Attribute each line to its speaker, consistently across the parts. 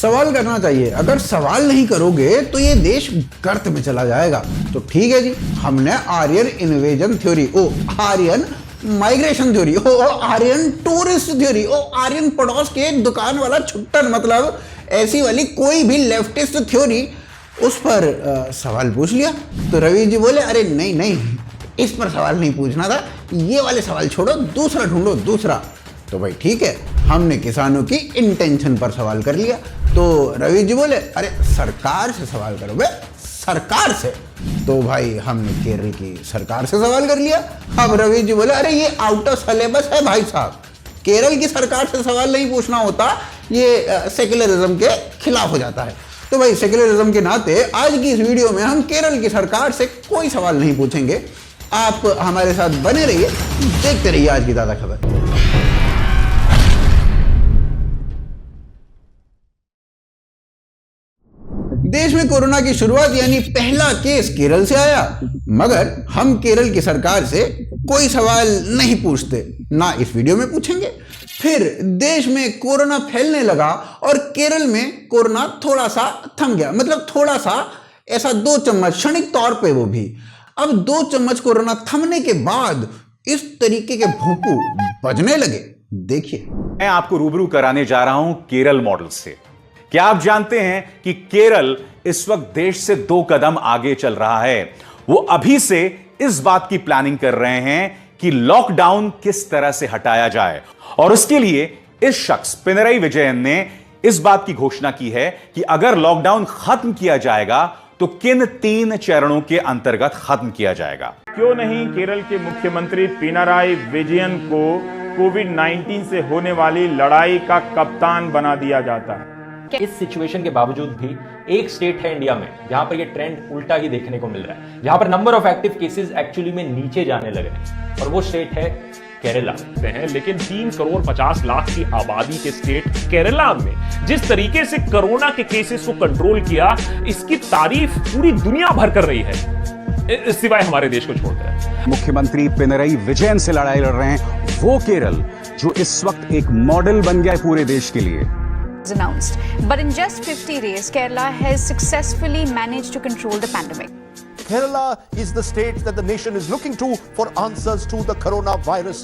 Speaker 1: सवाल करना चाहिए। अगर सवाल नहीं करोगे तो ये देश गर्त में चला जाएगा। तो ठीक है जी, हमने Aryan invasion theory, Aryan migration theory, Aryan tourist theory, Aryan पड़ोस के दुकान वाला छुट्टन, मतलब ऐसी वाली कोई भी लेफ्टिस्ट थ्योरी, उस पर सवाल पूछ लिया। तो रवि जी बोले अरे नहीं नहीं, इस पर सवाल नहीं पूछना था, ये वाले सवाल छोड़ो, दूसरा ढूंढो, दूसरा। तो भाई ठीक है, हमने किसानों की इंटेंशन पर सवाल कर लिया। तो रवि जी बोले अरे सरकार से सवाल करो बे, सरकार से। तो भाई हमने केरल की सरकार से सवाल कर लिया। अब रवि जी बोले अरे ये आउट ऑफ सिलेबस है भाई साहब, केरल की सरकार से सवाल नहीं पूछना होता, ये सेक्युलरिज्म के खिलाफ हो जाता है। तो भाई सेक्युलरिज्म के नाते आज की इस वीडियो में हम केरल की सरकार से कोई सवाल नहीं पूछेंगे। आप हमारे साथ बने रहिए, देखते रहिए आज की ताजा खबर। देश में कोरोना की शुरुआत यानी पहला केस केरल से आया, मगर हम केरल की सरकार से कोई सवाल नहीं पूछते, ना इस वीडियो में पूछेंगे। फिर देश में कोरोना फैलने लगा और केरल में कोरोना थोड़ा सा थम गया, मतलब थोड़ा सा ऐसा 2 चम्मच क्षणिक तौर पे वो भी। अब 2 चम्मच कोरोना थमने के बाद इस तरीके के भोंपू बजने लगे। देखिए,
Speaker 2: मैं आपको रूबरू कराने जा रहा हूं केरल मॉडल से। क्या आप जानते हैं कि केरल इस वक्त देश से 2 कदम आगे चल रहा है? वो अभी से इस बात की प्लानिंग कर रहे हैं कि लॉकडाउन किस तरह से हटाया जाए, और उसके लिए इस शख्स पिनरई विजयन ने इस बात की घोषणा की है कि अगर लॉकडाउन खत्म किया जाएगा तो किन 3 चरणों के अंतर्गत खत्म किया जाएगा।
Speaker 3: क्यों नहीं केरल के मुख्यमंत्री पिनराई विजयन को कोविड-19 से होने वाली लड़ाई का कप्तान बना दिया जाता है।
Speaker 4: इस सिचुएशन के बावजूद भी एक स्टेट है इंडिया में जहां पर ये ट्रेंड उल्टा ही देखने को मिल रहा है, जहां पर number of active cases actually में नीचे जाने लगे हैं, और वो स्टेट है केरला।
Speaker 3: लेकिन 3 करोड़ 50 लाख की आबादी के स्टेट केरला में जिस तरीके से कोरोना के केसेस को कंट्रोल किया, इसकी तारीफ पूरी दुनिया भर कर रही है, सिवाय हमारे देश को छोड़कर।
Speaker 5: मुख्यमंत्री पिनरई विजयन से लड़ाई लड़ रहे हैं वो केरल जो इस वक्त एक मॉडल बन गया है पूरे देश के लिए।
Speaker 6: Announced. But in just 50 days, Kerala has successfully managed to control the pandemic.
Speaker 7: Kerala is the state that the nation is looking to for answers to the coronavirus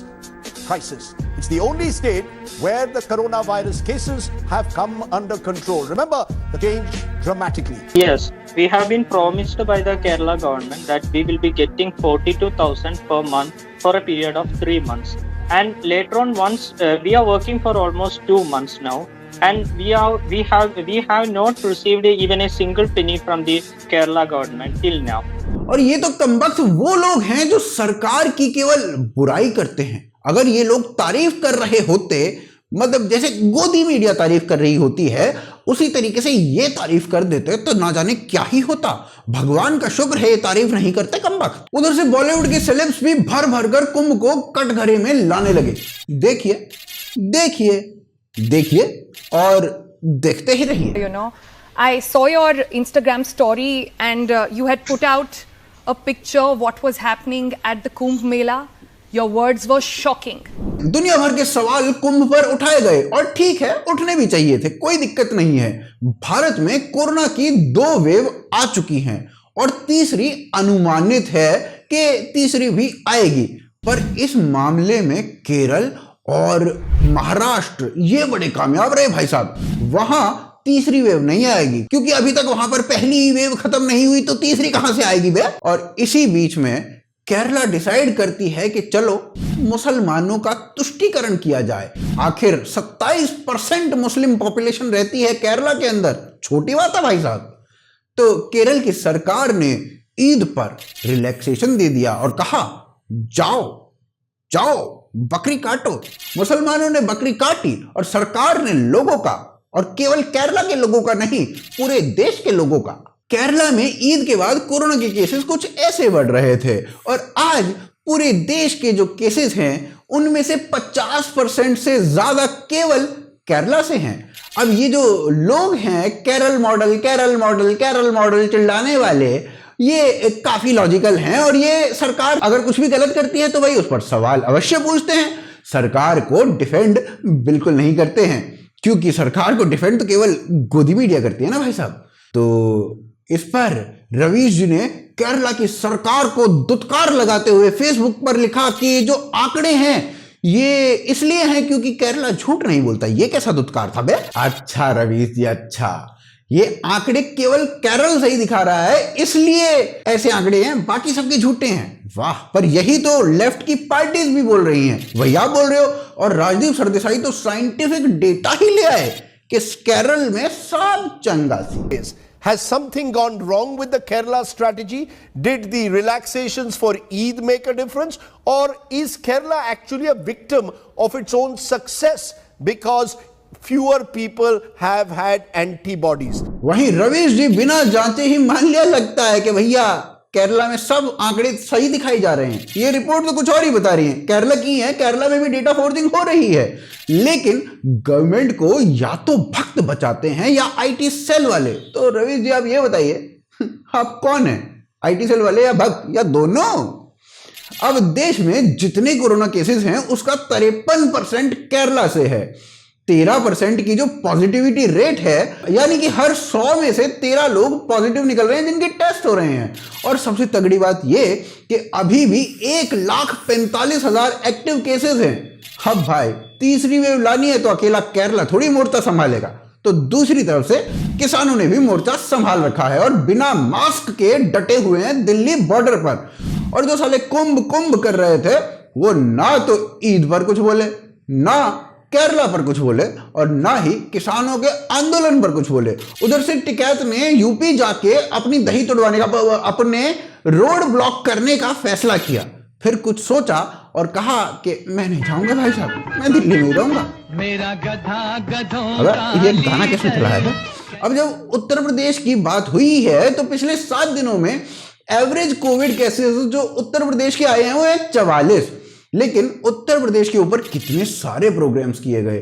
Speaker 7: crisis. It's the only state where the coronavirus cases have come under control. Remember, the change dramatically.
Speaker 8: Yes, we have been promised by the Kerala government that we will be getting 42,000 per month for a period of 3 months. And later on, once we are working for almost 2 months now. And we have not received even a single penny from the Kerala government till now.
Speaker 1: और ये तो कमबख्त वो लोग हैं जो सरकार की केवल बुराई करते हैं। अगर ये लोग तारीफ कर रहे होते, मतलब जैसे गोदी मीडिया तारीफ कर रही होती है, उसी तरीके से ये तारीफ कर देते तो ना जाने क्या ही होता। भगवान का शुक्र है ये तारीफ नहीं करते कमबख्त। उधर से बॉलीवुड के सेलेब्स भी भर भर कर कुंभ को कटघरे में लाने लगे। देखिए देखिए देखिए और देखते ही रहिए।
Speaker 9: You know, I saw your Instagram story and you had put out a picture of what was happening at the Kumbh Mela. Your words were shocking.
Speaker 1: दुनिया भर के सवाल कुंभ पर उठाए गए, और ठीक है, उठने भी चाहिए थे, कोई दिक्कत नहीं है। भारत में कोरोना की 2 वेव आ चुकी हैं और तीसरी अनुमानित है कि तीसरी भी आएगी। पर इस मामले में केरल और महाराष्ट्र ये बड़े कामयाब रहे भाई साहब। वहां तीसरी वेव नहीं आएगी, क्योंकि अभी तक वहां पर पहली वेव खत्म नहीं हुई, तो तीसरी कहां से आएगी बे। और इसी बीच में केरला डिसाइड करती है कि चलो मुसलमानों का तुष्टीकरण किया जाए। आखिर 27% मुस्लिम पॉपुलेशन रहती है केरला के अंदर, छोटी बात है भाई साहब। तो केरल की सरकार ने ईद पर रिलैक्सेशन दे दिया और कहा जाओ जाओ बकरी काटो। मुसलमानों ने बकरी काटी और सरकार ने लोगों का, और केवल केरला के लोगों का नहीं, पूरे देश के लोगों का। केरला में ईद के बाद कोरोना के केसेस कुछ ऐसे बढ़ रहे थे, और आज पूरे देश के जो केसेस हैं उनमें से 50% से ज्यादा केवल केरला से हैं। अब ये जो लोग हैं Kerala model Kerala model Kerala model चिल्लाने वाले, ये काफी लॉजिकल हैं, और ये सरकार अगर कुछ भी गलत करती है तो भाई उस पर सवाल अवश्य पूछते हैं, सरकार को डिफेंड बिल्कुल नहीं करते हैं। क्योंकि सरकार को डिफेंड तो केवल गोदी मीडिया करती है ना भाई साहब। तो इस पर रवीश जी ने केरला की सरकार को दुत्कार लगाते हुए फेसबुक पर लिखा कि जो आंकड़े हैं ये इसलिए हैं क्योंकि केरला झूठ नहीं बोलता। ये कैसा दुत्कार था बे? अच्छा रवीश जी, अच्छा, ये आंकड़े केवल केरल से ही दिखा रहा है, इसलिए ऐसे आंकड़े हैं, बाकी सबके झूठे हैं। वाह, पर यही तो लेफ्ट की पार्टीज भी बोल रही हैं, वही आप बोल रहे हो। और राजदीप सरदेसाई तो साइंटिफिक डेटा ही ले आए कि केरल में सब चंगा सी।
Speaker 7: Has something gone wrong with the Kerala strategy? Did the relaxations for Eid make a difference? Or is Kerala actually a victim of its own success because fewer people have had antibodies?
Speaker 1: वहीं रवीश जी बिना जांचे ही मान लिया लगता है कि भैया केरला में सब आंकड़े सही दिखाई जा रहे हैं। ये रिपोर्ट तो कुछ और ही बता रही है। केरला की है, केरला में भी डेटा फोर्जिंग हो रही है, लेकिन गवर्नमेंट को या तो भक्त बचाते हैं या आईटी सेल वाले। तो रवीश जी आप ये बताइए, आप कौन है, आईटी सेल वाले या भक्त या दोनों? अब देश में जितने कोरोना केसेस हैं उसका 53% केरला से है। 13% की जो पॉजिटिविटी रेट है, यानी कि हर 100 में से 13 लोग पॉजिटिव निकल रहे हैं जिनके टेस्ट हो रहे हैं। और सबसे तगड़ी बात यह कि अभी भी 1,45,000 एक्टिव केसेस हैं। अब भाई तीसरी वेव लानी है तो अकेला केरला थोड़ी मोर्चा संभालेगा। तो दूसरी तरफ से किसानों ने भी मोर्चा संभाल रखा है और बिना मास्क के डटे हुए हैं दिल्ली बॉर्डर पर। और जो साले कुंभ कर रहे थे वो ना तो ईद पर कुछ बोले, ना केरला पर कुछ बोले, और ना ही किसानों के आंदोलन पर कुछ बोले। उधर से टिकैत ने यूपी जाके अपनी दही तोड़वाने का, अपने रोड ब्लॉक करने का फैसला किया। फिर कुछ सोचा और कहा कि मैं नहीं जाऊंगा भाई साहब, मैं दिल्ली में रहूंगा। मेरा गधा गधों ये गाना किसने चलाया था? अब जब उत्तर प्रदेश की बात हुई है तो पिछले 7 दिनों में एवरेज कोविड केसेस जो उत्तर प्रदेश के आए हैं वो है 44। लेकिन उत्तर प्रदेश के ऊपर कितने सारे प्रोग्राम्स किए गए,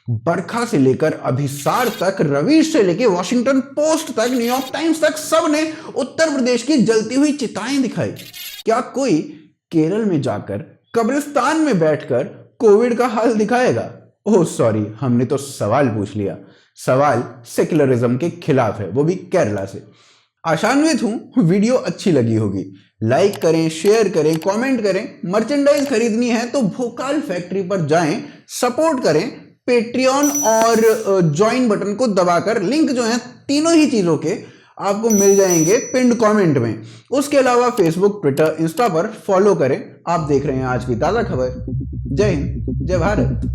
Speaker 1: बरखा से लेकर अभिसार तक, रवीश से लेकर वॉशिंगटन पोस्ट तक, न्यूयॉर्क टाइम्स तक, सब ने उत्तर प्रदेश की जलती हुई चिताएं दिखाई। क्या कोई केरल में जाकर कब्रिस्तान में बैठकर कोविड का हाल दिखाएगा? ओह सॉरी, हमने तो सवाल पूछ लिया। सवाल सेक्युलरिज्म के खिलाफ है, वो भी केरला से। आशान्वित हूं वीडियो अच्छी लगी होगी। लाइक करें, शेयर करें, कमेंट करें। मर्चेंडाइज खरीदनी है तो भोकाल फैक्ट्री पर जाएं, सपोर्ट करें। पेट्रियन और ज्वाइन बटन को दबाकर लिंक जो है तीनों ही चीजों के आपको मिल जाएंगे पिंड कमेंट में। उसके अलावा फेसबुक, ट्विटर, इंस्टा पर फॉलो करें। आप देख रहे हैं आज की ताजा खबर। जय हिंद, जय भारत।